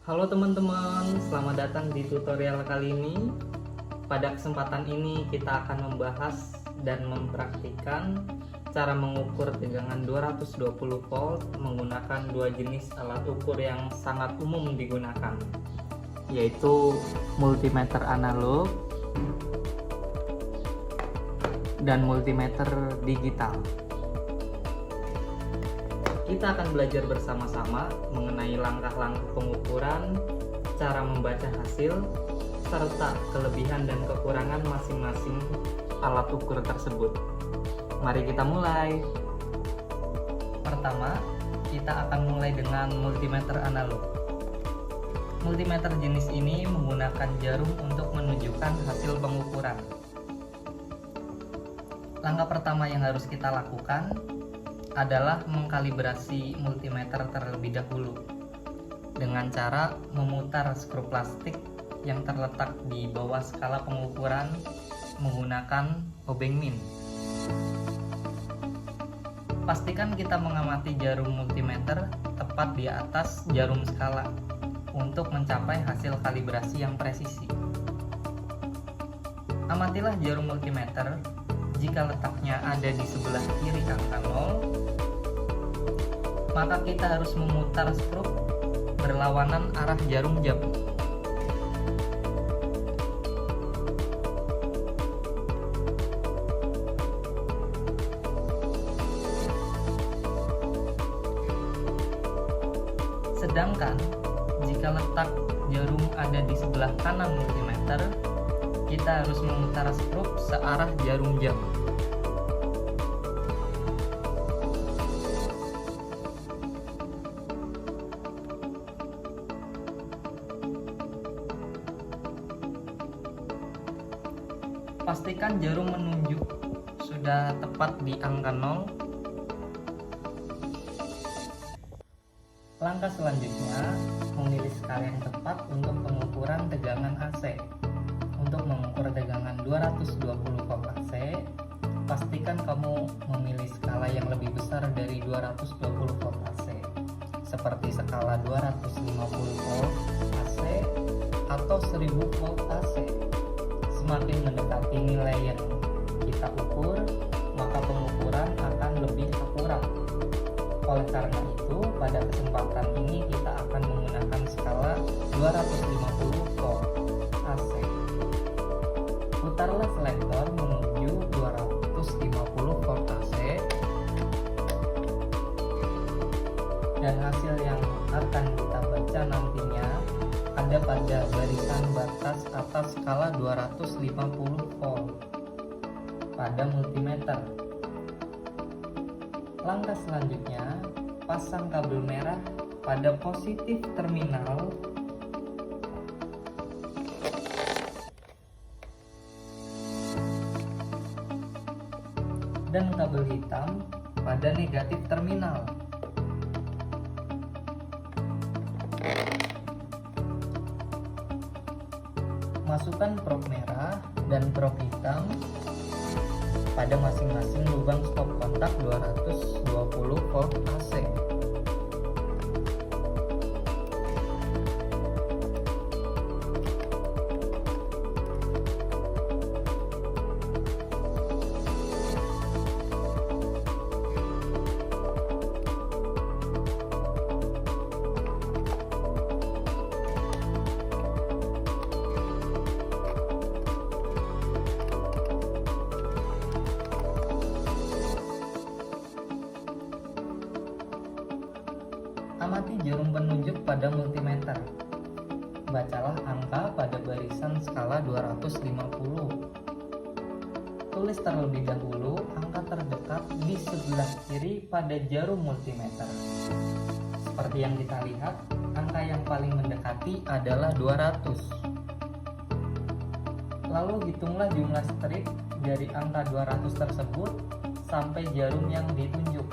Halo teman-teman, selamat datang di tutorial kali ini. Pada kesempatan ini kita akan membahas dan mempraktikkan cara mengukur tegangan 220 volt menggunakan dua jenis alat ukur yang sangat umum digunakan, yaitu multimeter analog dan multimeter digital. Kita akan belajar bersama-sama mengenai langkah-langkah pengukuran, cara membaca hasil, serta kelebihan dan kekurangan masing-masing alat ukur tersebut. Mari kita mulai. Pertama, kita akan mulai dengan multimeter analog. Multimeter jenis ini menggunakan jarum untuk menunjukkan hasil pengukuran. Langkah pertama yang harus kita lakukan adalah mengkalibrasi multimeter terlebih dahulu dengan cara memutar skru plastik yang terletak di bawah skala pengukuran menggunakan obeng min. Pastikan kita mengamati jarum multimeter tepat di atas jarum skala untuk mencapai hasil kalibrasi yang presisi. Amatilah jarum multimeter. Jika letaknya ada di sebelah kiri angka 0, maka kita harus memutar skru berlawanan arah jarum jam. Sedangkan jika letak jarum ada di sebelah kanan multimeter, kita harus memutar skru searah jarum jam. Pastikan jarum menunjuk sudah tepat di angka 0. Langkah selanjutnya, memilih skala yang tepat untuk pengukuran tegangan AC. Untuk mengukur tegangan 220 volt AC, pastikan kamu memilih skala yang lebih besar dari 220 volt AC, seperti skala 250 volt AC atau 1000 volt AC. Semakin mendekati nilai yang kita ukur, maka pengukuran akan lebih akurat. Oleh karena itu, pada kesempatan ini kita akan menggunakan skala 250 volt AC. Putarlah selektor menuju 250 volt AC, dan hasil yang akan kita baca nantinya ada pada barisan batas atas skala 250 volt pada multimeter. Langkah selanjutnya, pasang kabel merah pada positif terminal dan kabel hitam pada negatif terminal. Masukkan prob merah dan prob hitam pada masing-masing lubang stop kontak 220 volt AC. Amati jarum penunjuk pada multimeter. Bacalah angka pada barisan skala 250. Tulis terlebih dahulu angka terdekat di sebelah kiri pada jarum multimeter. Seperti yang kita lihat, angka yang paling mendekati adalah 200. Lalu hitunglah jumlah strip dari angka 200 tersebut sampai jarum yang ditunjuk.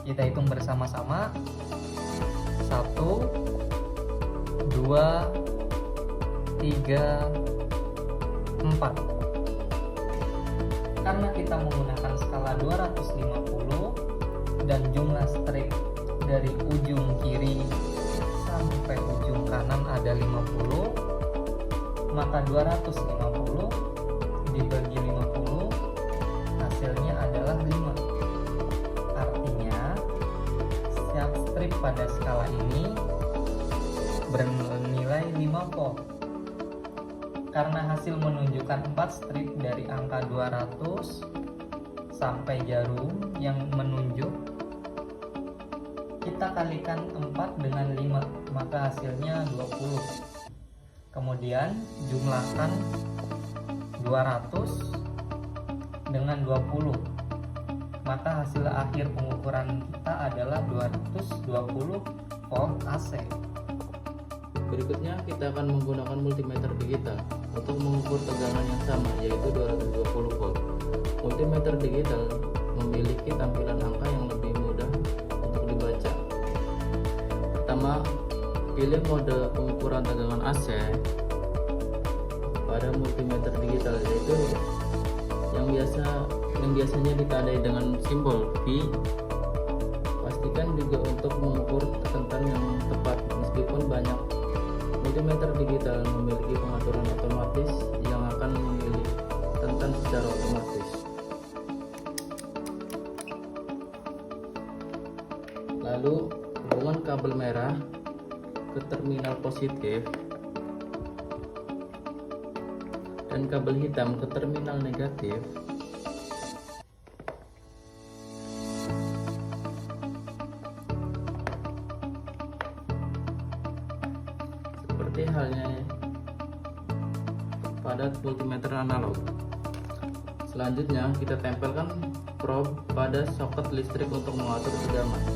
Kita hitung bersama-sama. 1, 2, 3, 4. Karena kita menggunakan skala 250 dan jumlah strip dari ujung kiri sampai ujung kanan kanan ada 50, maka 250 dibagi 50 hasilnya adalah 5. Artinya setiap strip pada skala ini bernilai 5 volt. Karena hasil menunjukkan 4 strip dari angka 200 sampai jarum yang menunjuk, kita kalikan 4 dengan 5, maka hasilnya 20. Kemudian jumlahkan 200 dengan 20, maka hasil akhir pengukuran kita adalah 220 volt AC. Berikutnya kita akan menggunakan multimeter digital untuk mengukur tegangan yang sama, yaitu 220 volt. Multimeter digital memiliki tampilan angka yang lebih mudah untuk dibaca. Pertama, pilih mode pengukuran tegangan AC pada multimeter digital, yaitu yang biasanya ditandai dengan simbol V. Pastikan juga untuk mengukur ketentan yang tepat, meskipun banyak multimeter digital memiliki pengaturan otomatis yang akan memilih tentan secara otomatis. Lalu hubungan kabel merah ke terminal positif dan kabel hitam ke terminal negatif seperti halnya pada multimeter analog. Selanjutnya kita tempelkan probe pada soket listrik untuk mengatur tegangan.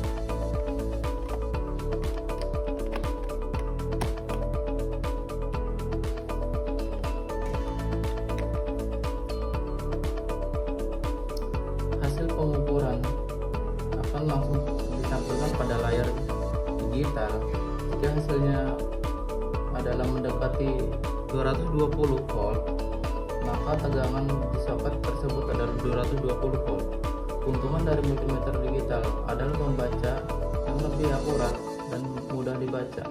Hasil pengukuran akan langsung ditampilkan pada layar digital. Jika hasilnya adalah mendekati 220 volt, maka tegangan di soket tersebut adalah 220 volt. Keuntungan dari multimeter digital adalah membaca yang lebih akurat dan mudah dibaca,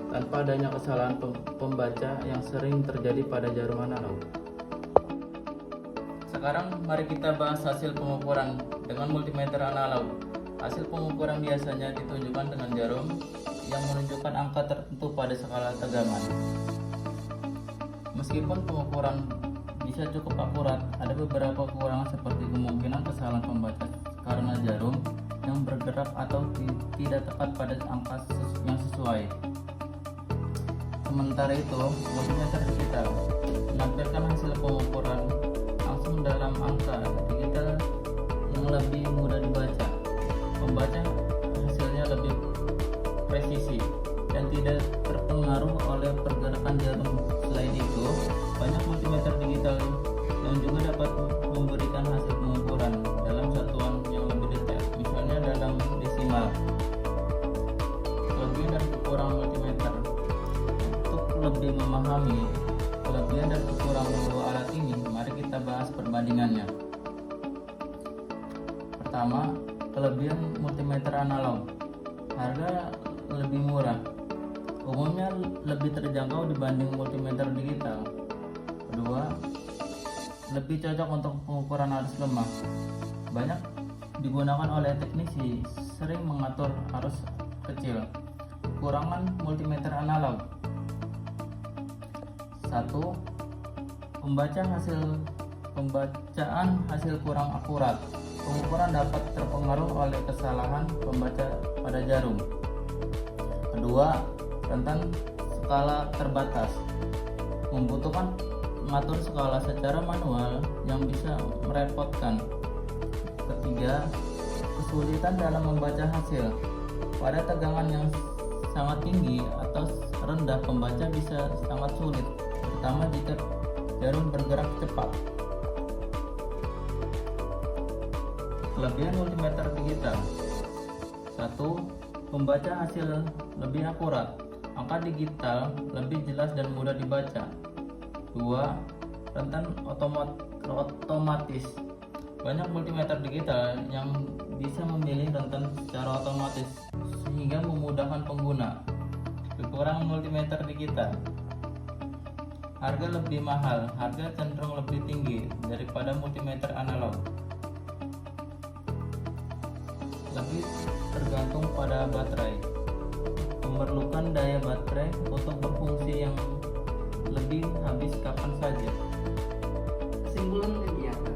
tanpa adanya kesalahan pembaca yang sering terjadi pada jarum analog. Sekarang mari kita bahas hasil pengukuran dengan multimeter analog. Hasil pengukuran biasanya ditunjukkan dengan jarum yang menunjukkan angka tertentu pada skala tegangan. Meskipun pengukuran bisa cukup akurat, ada beberapa kekurangan seperti kemungkinan kesalahan pembaca karena jarum yang bergerak atau tidak tepat pada angka yang sesuai. Sementara itu, multimeter digital menampilkan hasil pengukuran langsung dalam angka digital yang lebih mudah dibaca. Pembaca hasilnya lebih presisi dan tidak terpengaruh oleh pergerakan jarum. Selain itu, banyak multimeter digital yang juga dapat memberikan hasil pengukuran dalam satuan yang lebih detail, misalnya dalam desimal. Kelebihan dan kekurangan multimeter. Untuk lebih memahami kelebihan dan kekurangan kedua alat ini, mari kita bahas perbandingannya. Pertama, kelebihan multimeter analog. Harga lebih murah, umumnya lebih terjangkau dibanding multimeter digital. Kedua, lebih cocok untuk pengukuran arus lemah. Banyak digunakan oleh teknisi, sering mengatur arus kecil. Kekurangan multimeter analog. 1. Pembacaan hasil kurang akurat. Pengukuran dapat terpengaruh oleh kesalahan pembaca pada jarum. Kedua, rentan skala terbatas. Membutuhkan mengatur skala secara manual yang bisa merepotkan. Ketiga, kesulitan dalam membaca hasil. Pada tegangan yang sangat tinggi atau rendah, pembaca bisa sangat sulit, terutama jika jarum bergerak cepat. Kelebihan multimeter digital. 1. Membaca hasil lebih akurat. Angka digital lebih jelas dan mudah dibaca. 2. Rentan otomatis. Banyak multimeter digital yang bisa memilih rentan secara otomatis sehingga memudahkan pengguna. Kekurangan multimeter digital. Harga lebih mahal, harga cenderung lebih tinggi daripada multimeter analog. Lebih tergantung pada baterai. Memerlukan daya baterai untuk berfungsi yang lebih habis kapan saja. Kesimpulan kegiatan.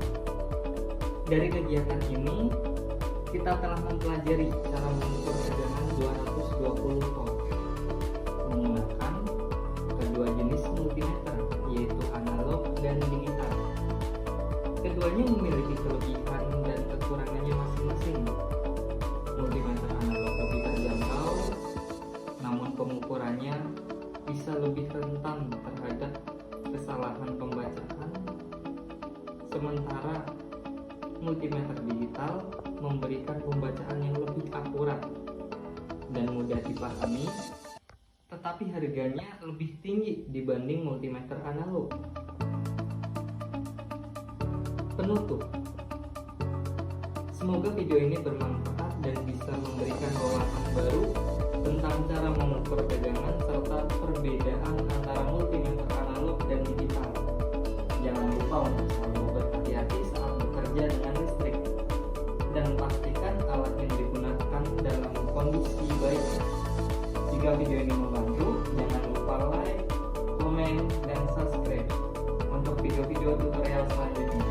Dari kegiatan ini, kita telah mempelajari cara mengukur tegangan 220 volt menggunakan kedua jenis multimeter, yaitu analog dan digital. Keduanya memiliki kelebihan dan kekurangannya masing-masing. Multimeter analog lebih terjangkau, namun pengukurannya bisa lebih rentan terhadap kesalahan pembacaan, sementara multimeter digital memberikan pembacaan yang lebih akurat dan mudah dipahami, tetapi harganya lebih tinggi dibanding multimeter analog. Penutup. Semoga video ini bermanfaat dan bisa memberikan wawasan baru tentang cara mengukur tegangan serta perbedaan antara multimeter analog dan digital. Jangan lupa untuk selalu berhati-hati saat bekerja dengan listrik dan pastikan alat yang digunakan dalam kondisi baik. Jika video ini membantu, jangan lupa like, komen, dan subscribe untuk video-video tutorial selanjutnya.